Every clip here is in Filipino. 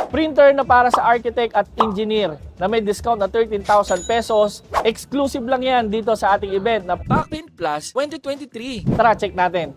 Printer na para sa architect at engineer na may discount na 13,000 pesos. Exclusive lang yan dito sa ating event na Backprint Plus 2023. tara, check natin.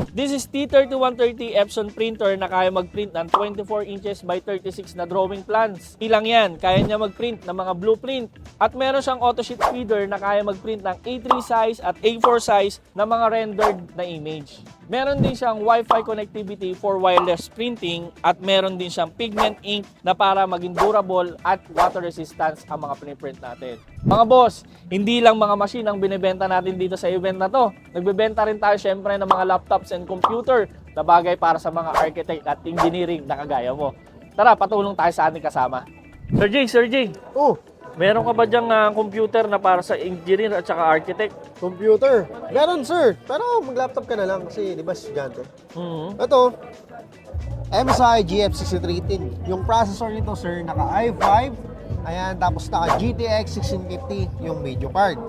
This is T3130 Epson printer na kaya mag-print ng 24 inches by 36 na drawing plans. Ilang yan, kaya niya mag-print ng mga blueprint. At meron siyang AutoSheet feeder na kaya mag-print ng A3 size at A4 size na mga rendered na image. Meron din siyang Wi-Fi connectivity for wireless printing at meron din siyang pigment ink na para maging durable at water resistance ang mga piniprint natin. Mga boss, hindi lang mga machine ang binibenta natin dito sa event na to. Nagbebenta rin tayo syempre ng mga laptops and computer na bagay para sa mga architect at engineering na kagaya mo. Tara, patulong tayo sa ating kasama. Sir Jay, Oh, meron ka ba dyang computer na para sa engineer at saka architect? computer. Meron, sir. Pero mag-laptop ka na lang kasi, di ba, estudyante. Ito, MSI GF6310. Yung processor nito, sir, naka i5. Ayan, tapos naka GTX 1650 yung video card.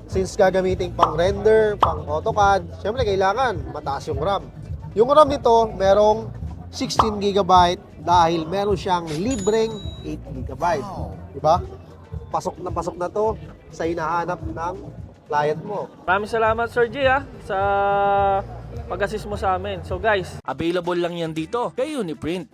Since gagamitin pang render, pang AutoCAD, syempre kailangan mataas yung RAM. Yung RAM nito, merong 16GB dahil meron siyang libreng 8GB. Diba? Pasok na to sa hinahanap ng client mo. Maraming salamat Sir Jay sa pag-assist mo sa amin. So guys, Available lang yan dito kay Uniprint.